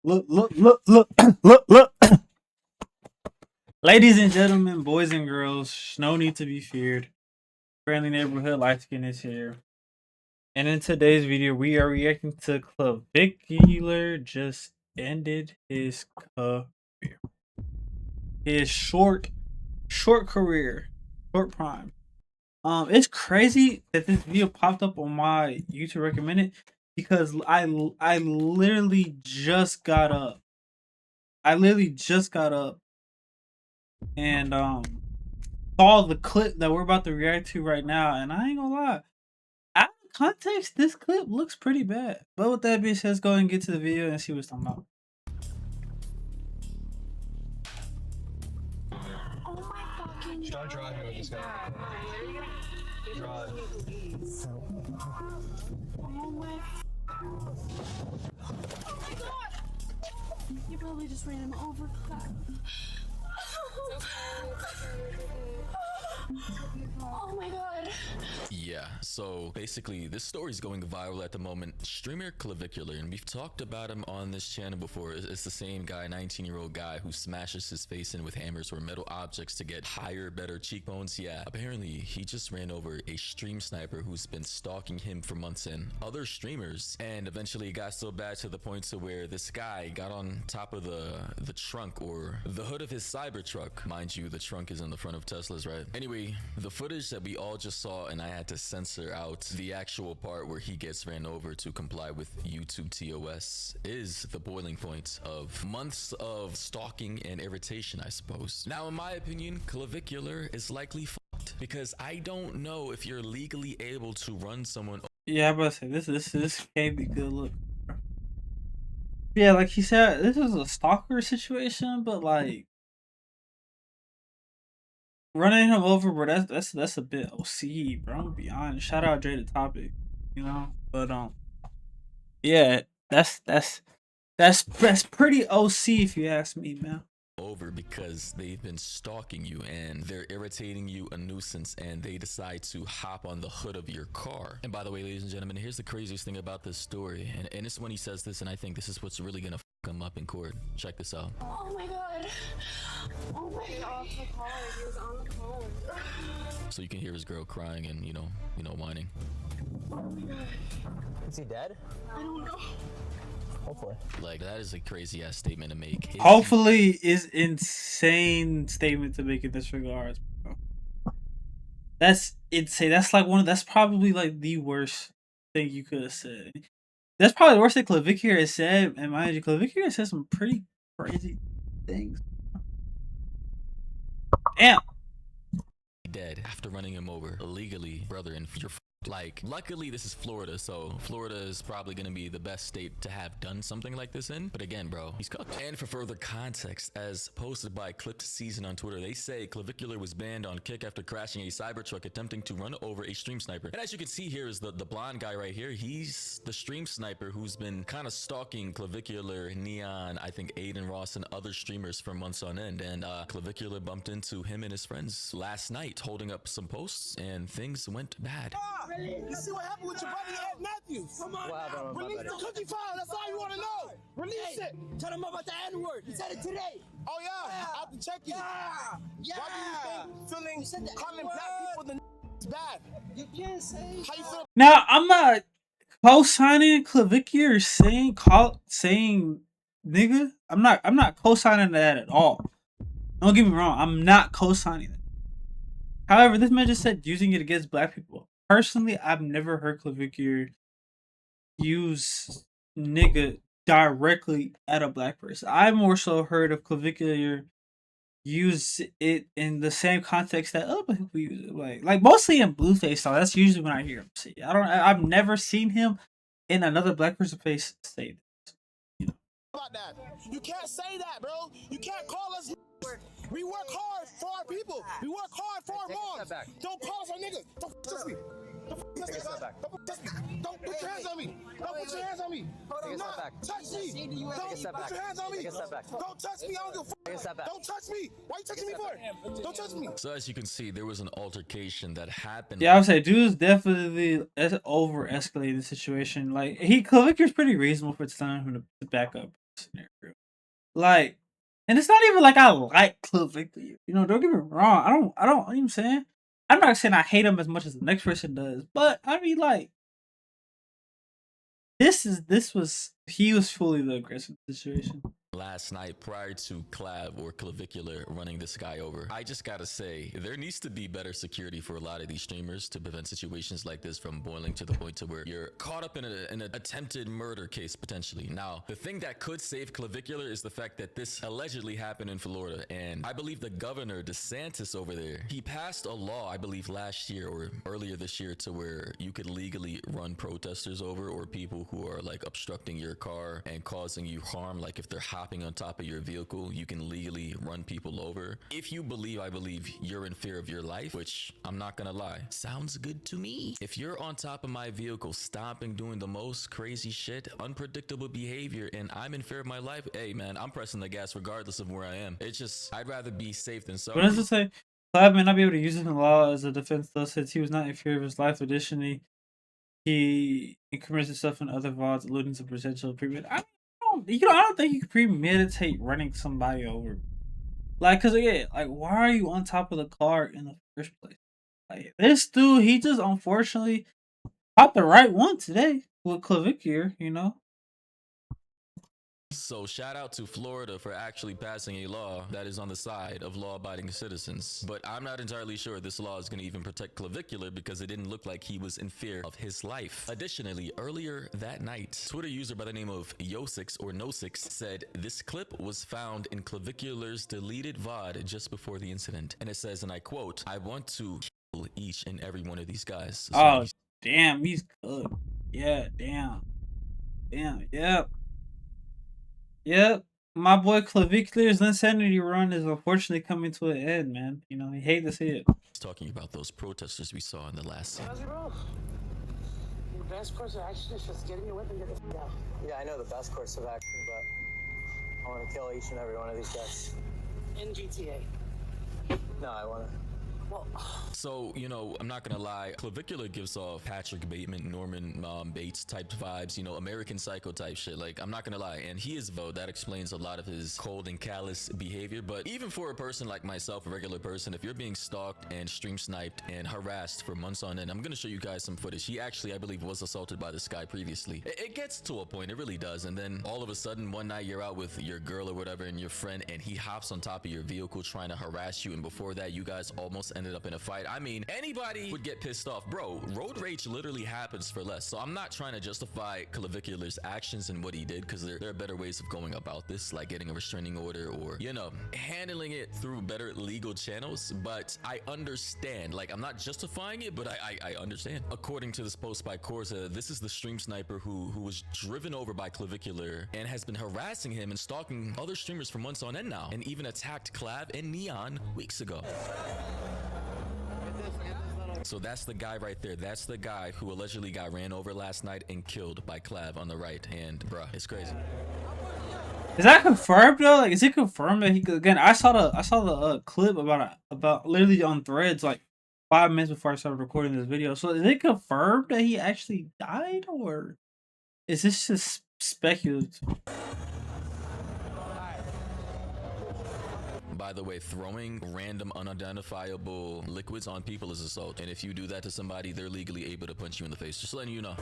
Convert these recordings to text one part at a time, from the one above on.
Look, look, look, look, look, look. Ladies and gentlemen, boys and girls, no need to be feared. Friendly neighborhood light skin is here. And in today's video, we are reacting to Clavicular just ended his career. His short career, short prime. It's crazy that this video popped up on my YouTube recommended because I literally just got up. And saw the clip that we're about to react to right now, and I ain't gonna lie, out of context, this clip looks pretty bad. But with that being said, let's go ahead and get to the video and see what's talking about. Oh my fucking Start driving with this guy. Drive. Oh my god! You probably just ran him over. Oh my god. Yeah, so basically this story is going viral at the moment. Streamer Clavicular, and we've talked about him on this channel before. It's the same guy, 19-year-old guy who smashes his face in with hammers or metal objects to get higher, better cheekbones. Yeah, apparently he just ran over a stream sniper who's been stalking him for months and other streamers, and eventually it got so bad to the point to where this guy got on top of the trunk or the hood of his cyber truck. Mind you, the trunk is in the front of Teslas, right? Anyway, the footage that we all just saw, and I had to censor out the actual part where he gets ran over to comply with YouTube TOS, is the boiling point of months of stalking and irritation, I suppose. Now, in my opinion, Clavicular is likely fucked because I don't know if you're legally able to run someone. Yeah, I'm about to say this can't be good. Look, yeah, like he said, this is a stalker situation, but like running him over, bro. That's a bit OC, bro. I'm gonna be honest. Shout out Jay the Topic, you know. But yeah, that's pretty OC if you ask me, man. Over because they've been stalking you and they're irritating you, a nuisance, and they decide to hop on the hood of your car. And by the way, ladies and gentlemen, here's the craziest thing about this story, and it's when he says this, and I think this is what's really gonna fuck him up in court. Check this out. Oh my god. Oh my god. Off the car. He was on the phone. So you can hear his girl crying and you know whining. Oh my god. Is he dead? I don't know. Hopefully. Like, that is a crazy ass statement to make. Hopefully is insane statement to make in this regards, bro. That's insane. That's probably like the worst thing you could have said. That's probably the worst thing Clavicular has said, and mind you, Clavicular said some pretty crazy things. Damn. Dead after running him over illegally, brother, and you're like, luckily this is Florida, so Florida is probably gonna be the best state to have done something like this in. But again, bro, he's cooked. And for further context, as posted by Clipped Season on Twitter, they say Clavicular was banned on Kick after crashing a Cybertruck attempting to run over a stream sniper. And as you can see here is the blonde guy right here. He's the stream sniper who's been kind of stalking Clavicular, Neon, I think Aiden Ross, and other streamers for months on end. And Clavicular bumped into him and his friends last night holding up some posts, and things went bad. You see what happened with your buddy Ed Matthews? Come on, now. Release the cookie file. That's all you want to know. Release it. Tell him about the N-word. He said it today. Oh yeah, I have to check you. Yeah. Why do you think calling black people the is bad? You can't say. How you feel? Now I'm not co-signing Clavicular saying nigga. I'm not co-signing that at all. Don't get me wrong. I'm not co-signing that. However, this man just said using it against black people. Personally, I've never heard Clavicular use nigga directly at a black person. I more so heard of Clavicular use it in the same context that other people use it, like mostly in Blueface. So that's usually when I hear him say it. I've never seen him in another black person's face say this. About that, you can't say that, bro. You can't call us. We work hard for our people. We work hard for our moms. Don't call us our niggas. Don't touch me. Don't touch me. Don't touch me. Don't put your hands on me. Don't put your hands on me. Do not touch me. Don't put your hands on me. Don't touch me. I don't give a fuck. Don't touch me. Why you touching me for? Don't touch me. So as you can see, there was an altercation that happened. Yeah, I would say dude's definitely over escalating the situation. Like Clavicular's pretty reasonable for telling him to back up. scenario. Like, and it's not even like I like Clavicular. You know, don't get me wrong. I don't. You know what I'm saying? I'm not saying I hate him as much as the next person does, but I mean, like, he was fully the aggressive situation. Last night prior to Clav or Clavicular running this guy over. I just gotta say, there needs to be better security for a lot of these streamers to prevent situations like this from boiling to the point to where you're caught up in an attempted murder case potentially. Now, the thing that could save Clavicular is the fact that this allegedly happened in Florida, and I believe the governor DeSantis over there, he passed a law, I believe last year or earlier this year, to where you could legally run protesters over, or people who are like obstructing your car and causing you harm, like if they're hopping on top of your vehicle, you can legally run people over. If you believe, I believe you're in fear of your life, which I'm not gonna lie, sounds good to me. If you're on top of my vehicle, stopping, doing the most crazy shit, unpredictable behavior, and I'm in fear of my life, hey man, I'm pressing the gas regardless of where I am. It's just, I'd rather be safe than sorry. What does it say? Clav may not be able to use it in the law as a defense, though, since he was not in fear of his life. Additionally, he incriminates himself in other VODs, alluding to potential premeditation. I don't think you can premeditate running somebody over. Like, cause again, like, why are you on top of the car in the first place? Like, this dude, he just unfortunately popped the right one today with Clavicular, you know. So shout out to Florida for actually passing a law that is on the side of law-abiding citizens. But I'm not entirely sure this law is going to even protect Clavicular because it didn't look like he was in fear of his life. Additionally, earlier that night, Twitter user by the name of Yo6 or No6 said this clip was found in Clavicular's deleted VOD just before the incident. And it says, and I quote, "I want to kill each and every one of these guys." So Oh, damn, he's good. Yeah, damn. Damn, yep. Yep. My boy Clavicular's insanity run is unfortunately coming to an end, man. You know, you hate to see it. he's talking about those protesters we saw in the last scene. How's it roll? The best course of action is just getting your whip and get the f out. Yeah, I know the best course of action, but I want to kill each and every one of these guys. In GTA. No, I want to. Well, So, you know, I'm not gonna lie, Clavicular gives off Patrick Bateman, Norman Bates type vibes, you know, American Psycho type shit. Like, I'm not gonna lie, and he is though, that explains a lot of his cold and callous behavior. But even for a person like myself, a regular person, if you're being stalked and stream sniped and harassed for months on end, I'm gonna show you guys some footage. He actually, I believe, was assaulted by this guy previously. It gets to a point, it really does, and then all of a sudden one night you're out with your girl or whatever and your friend, and he hops on top of your vehicle trying to harass you, and before that you guys almost ended up in a fight. I mean, anybody would get pissed off. Bro, road rage literally happens for less. So I'm not trying to justify Clavicular's actions and what he did, because there are better ways of going about this, like getting a restraining order or, you know, handling it through better legal channels. But I understand, like, I'm not justifying it, but I understand. According to this post by Corza, this is the stream sniper who was driven over by Clavicular and has been harassing him and stalking other streamers for months on end now, and even attacked Clav and Neon weeks ago. So that's the guy right there. That's the guy who allegedly got ran over last night and killed by Clav on the right. And bruh, it's crazy. Is that confirmed though? Like, is it confirmed that he? Again, I saw the clip about literally on Threads like 5 minutes before I started recording this video. So is it confirmed that he actually died, or is this just speculative? By the way, throwing random unidentifiable liquids on people is assault. And if you do that to somebody, they're legally able to punch you in the face. Just letting you know.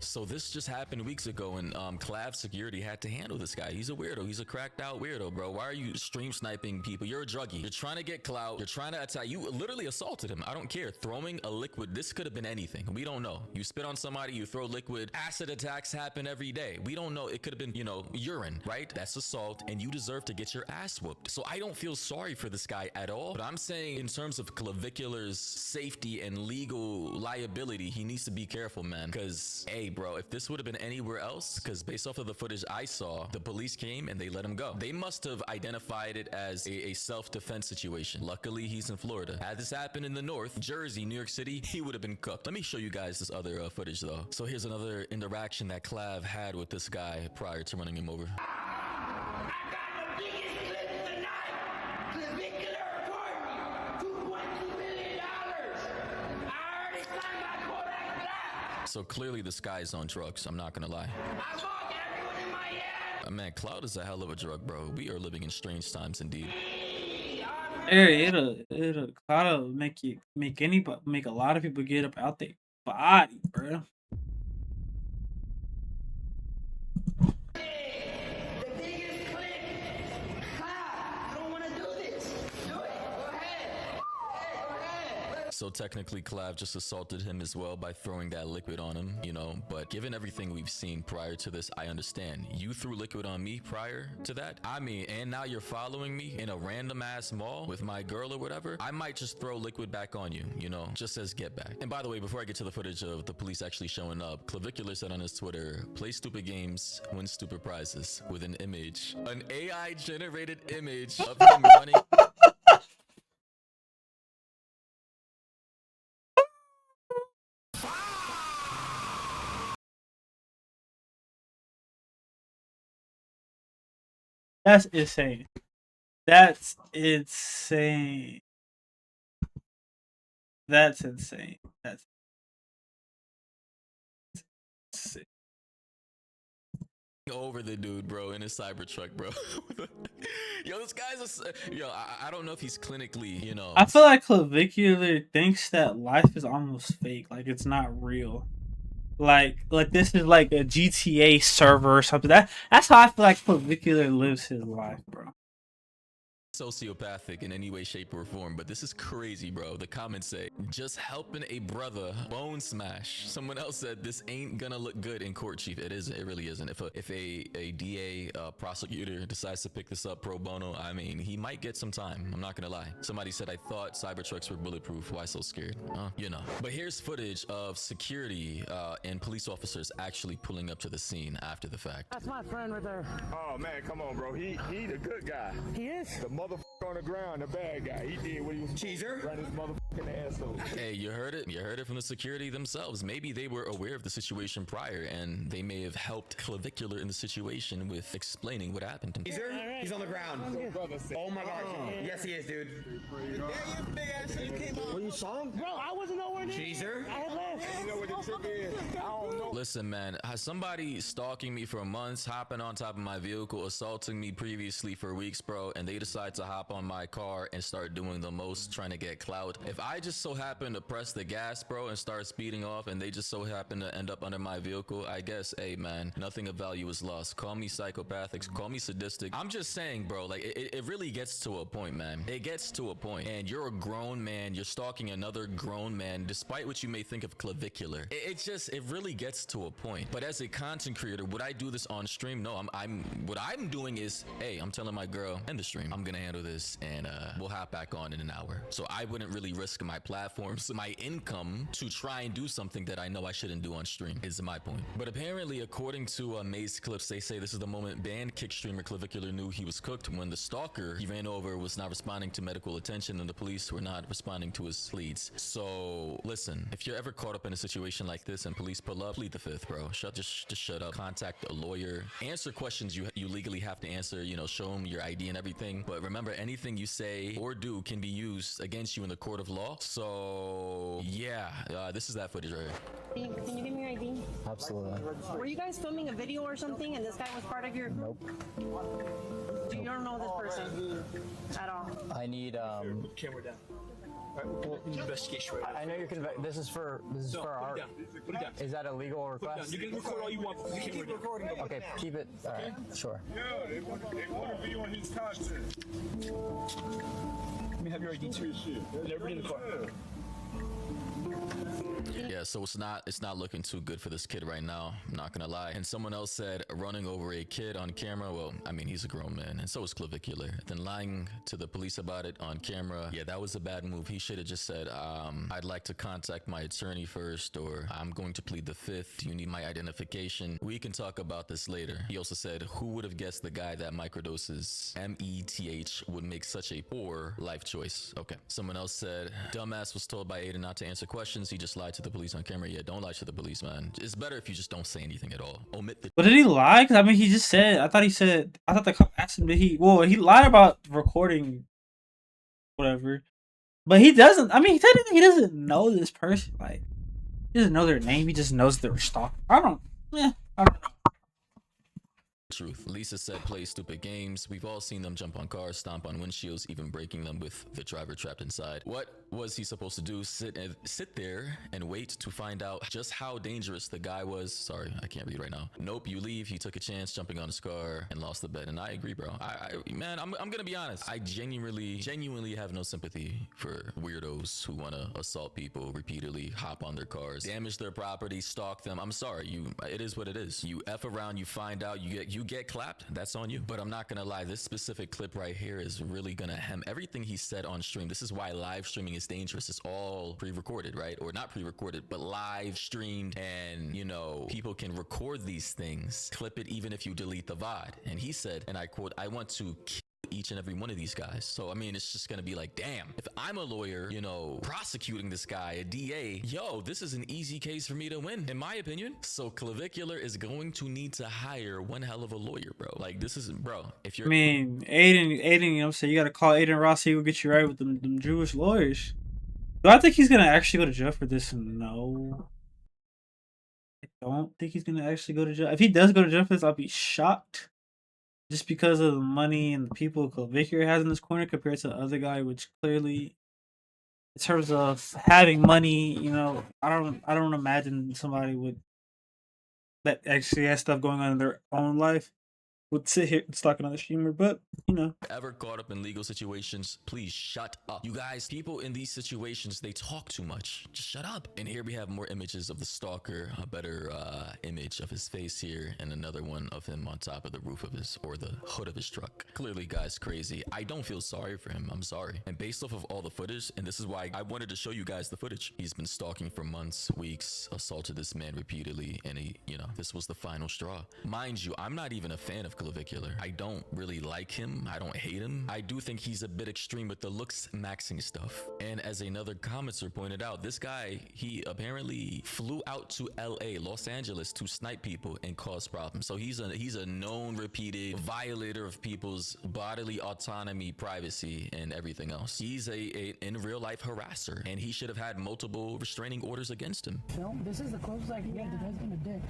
So this just happened weeks ago, and Clav security had to handle this guy. He's a weirdo. He's a cracked out weirdo, bro. Why are you stream sniping people? You're a druggie. You're trying to get clout. You're trying to attack. You literally assaulted him. I don't care. Throwing a liquid. This could have been anything. We don't know. You spit on somebody. You throw liquid. Acid attacks happen every day. We don't know. It could have been, you know, urine, right? That's assault, and you deserve to get your ass whooped. So I don't feel sorry for this guy at all. But I'm saying in terms of Clavicular's safety and legal liability, he needs to be careful, man. Because, hey, bro, if this would have been anywhere else, because based off of the footage I saw, the police came and they let him go. They must have identified it as a self-defense situation. Luckily, he's in Florida. Had this happened in the North, Jersey, New York City, he would have been cooked. Let me show you guys this other footage, though. So here's another interaction that Clav had with this guy prior to running him over. So clearly this guy's on drugs, I'm not gonna lie. Man, cloud is a hell of a drug, bro. We are living in strange times indeed. Cloud make a lot of people get up out their body, bro. So technically Clav just assaulted him as well by throwing that liquid on him, you know, but given everything we've seen prior to this, I understand. You threw liquid on me prior to that? I mean, and now you're following me in a random ass mall with my girl or whatever? I might just throw liquid back on you, you know, just as get back. And by the way, before I get to the footage of the police actually showing up, Clavicular said on his Twitter, play stupid games, win stupid prizes, with an image. An AI generated image of him running. That's insane. That's insane. That's insane. That's insane. Over the dude, bro, in his Cybertruck, bro. Yo, this guy's I don't know if he's clinically, you know. I feel like Clavicular thinks that life is almost fake, like it's not real. Like this is like a GTA server or something. That's how I feel like Clavicular lives his life, bro. Sociopathic in any way, shape, or form, but this is crazy, bro. The comments say, just helping a brother bone smash. Someone else said, this ain't gonna look good in court, chief. It isn't. It really isn't. If a DA prosecutor decides to pick this up pro bono, I mean, he might get some time. I'm not gonna lie. Somebody said, I thought Cybertrucks were bulletproof. Why so scared? You know. But here's footage of security and police officers actually pulling up to the scene after the fact. That's my friend right there. Oh man, come on, bro. He the good guy. He is? The motherfucker on the ground, the bad guy. He did what he was Cheeser. Run his motherfucking asshole. Hey, you heard it? You heard it from the security themselves. Maybe they were aware of the situation prior, and they may have helped Clavicular in the situation with explaining what happened to him. Cheeser. He's on the ground. Oh my gosh. Yes, he is, dude. Well, you saw him? Bro, I wasn't nowhere near. Cheeser. I had left. You know what the trick is? I don't know. Listen, man, has somebody stalking me for months, hopping on top of my vehicle, assaulting me previously for weeks, bro, and they decide to hop on my car and start doing the most, trying to get clout. If I just so happen to press the gas, bro, and start speeding off, and they just so happen to end up under my vehicle, I guess, hey, man, nothing of value is lost. Call me psychopathic, call me sadistic. I'm just saying, bro, like, it really gets to a point, man. It gets to a point, and you're a grown man, you're stalking another grown man, despite what you may think of Clavicular. It really gets to a point. But as a content creator, would I do this on stream? No, what I'm doing is, hey, I'm telling my girl in the stream, I'm gonna handle this, and we'll hop back on in an hour. So I wouldn't really risk my platforms, my income, to try and do something that I know I shouldn't do on stream, is my point. But apparently, according to Maze Clips, they say this is the moment banned kick streamer Clavicular knew he was cooked when the stalker he ran over was not responding to medical attention and the police were not responding to his pleads. So listen, if you're ever caught up in a situation like this and police pull up, plead the fifth, bro. Just shut up. Contact a lawyer. Answer questions you legally have to answer. You know, show them your ID and everything. But remember, anything you say or do can be used against you in the court of law. So yeah, this is that footage right here. Can you give me your ID? Absolutely. Were you guys filming a video or something and this guy was part of your group? Nope. Do you don't know this person at all? I need Camera down. Investigation. I know you're this is for our Put it down. is that a legal request? You can record all you want. You can keep recording. Okay, keep it. All right, sure. Yeah, they want to be on his content. Let me have your ID too. Let everybody in the car. Yeah, so it's not looking too good for this kid right now, I'm not gonna lie. And someone else said running over a kid on camera, well, I mean, he's a grown man, and so is Clavicular. Then lying to the police about it on camera, yeah, that was a bad move. He should have just said, I'd like to contact my attorney first, or I'm going to plead the fifth. Do you need my identification? We can talk about this later. He also said, who would have guessed the guy that microdoses METH would make such a poor life choice? Okay. Someone else said, dumbass was told by Aiden not to answer questions. He just lied to the police on camera. Yeah, don't lie to the police, man. It's better if you just don't say anything at all. Omit the. But did he lie? Because I mean, he just said. I thought the cop asked him. He lied about recording, whatever. But he doesn't. I mean, technically, he doesn't know this person. Like, He doesn't know their name. He just knows they're a stalker. I don't know. Truth. Lisa said play stupid games. We've all seen them jump on cars, stomp on windshields, even breaking them with the driver trapped inside. What was he supposed to do? Sit there and wait to find out just how dangerous the guy was? Sorry, I can't read right now. Nope, you leave. He took a chance jumping on his car and lost the bet. And I agree, bro. Man, I'm gonna be honest. I genuinely have no sympathy for weirdos who want to assault people repeatedly, hop on their cars, damage their property, stalk them. I'm sorry. It is what it is. You F around, you find out, you get clapped, that's on you. But I'm not gonna lie, this specific clip right here is really gonna hem everything he said on stream. This is why live streaming is dangerous. It's all pre-recorded, right? Or not pre-recorded, but live streamed, and you know, people can record these things, clip it even if you delete the VOD. And he said, and I quote, "I want to kill each and every one of these guys." So I mean, it's just gonna be like, damn, if I'm a lawyer, you know, prosecuting this guy, a DA, yo, this is an easy case for me to win, in my opinion. So Clavicular is going to need to hire one hell of a lawyer, bro. Like, this isn't, bro, if you're, I mean, Aiden, you know what I'm saying? You gotta call Aiden Rossi, will get you right with them Jewish lawyers. Do I think he's gonna actually go to jail for this? No. I don't think he's gonna actually go to jail. If he does go to jail for this, I'll be shocked. Just because of the money and the people Clavicular has in this corner compared to the other guy, which clearly, in terms of having money, you know, I don't imagine somebody would that actually has stuff going on in their own life would sit here and stalk another streamer, but you know. ever caught up in legal situations, please shut up. You guys, people in these situations, they talk too much. Just shut up. And here we have more images of the stalker, a better image of his face here, and another one of him on top of the roof of his, or the hood of his truck. Clearly, guy's crazy. I don't feel sorry for him. I'm sorry. And based off of all the footage, and this is why I wanted to show you guys the footage. He's been stalking for months, weeks, assaulted this man repeatedly, and he, you know, this was the final straw. Mind you, I'm not even a fan of Clavicular. I don't really like him. I don't hate him. I do think he's a bit extreme with the looks maxing stuff. And as another commenter pointed out, this guy, he apparently flew out to LA, Los Angeles, to snipe people and cause problems. So he's a known repeated violator of people's bodily autonomy, privacy, and everything else. He's a in real life harasser, and he should have had multiple restraining orders against him. Film? This is the closest I can get. The guy's being a dick.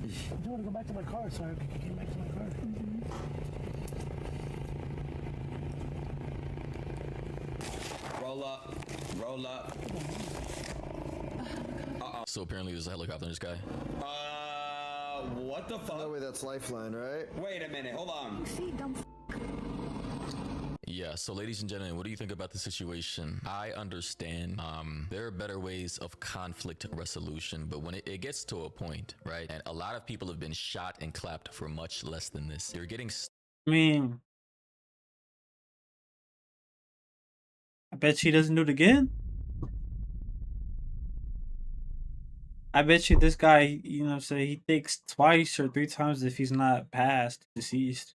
I don't want to go back to my car, so I came back to my car. Roll up. Roll up. So apparently there's a helicopter in this guy. What the fuck? No way, that's Lifeline, right? Wait a minute, hold on. Yeah, so ladies and gentlemen, what do you think about the situation? I understand there are better ways of conflict resolution, but when it gets to a point, right, and a lot of people have been shot and clapped for much less than this, you're getting I mean, I bet she doesn't do it again. I bet you this guy, you know, say he thinks twice or 3 times if he's not passed, deceased.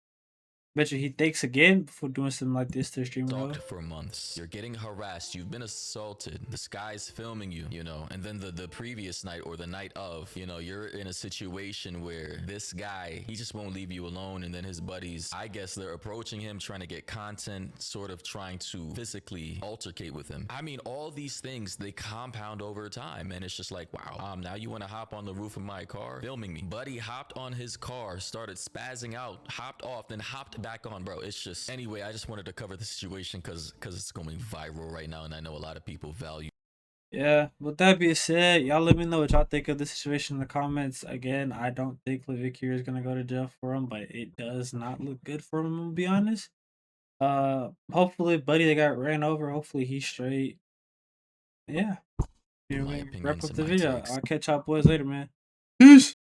Bet you he thinks again before doing something like this to a streamer. stalked for months. You're getting harassed. You've been assaulted. This guy's filming you, you know, and then the previous night or the night of, you know, you're in a situation where this guy, he just won't leave you alone. And then his buddies, I guess they're approaching him, trying to get content, sort of trying to physically altercate with him. I mean, all these things, they compound over time. And it's just like, wow, now you want to hop on the roof of my car, filming me. Buddy hopped on his car, started spazzing out, hopped off, then hopped back on, bro. It's just, anyway, I just wanted to cover the situation because it's going viral right now, and I know a lot of people value. Yeah, with that being said, y'all let me know what y'all think of the situation in the comments. Again, I don't think Clavicular is gonna go to jail for him, but it does not look good for him, to be honest. Hopefully, buddy that got ran over, hopefully he's straight. Yeah. You know, My wrap opinions up and the my video. takes. I'll catch y'all boys later, man. Peace.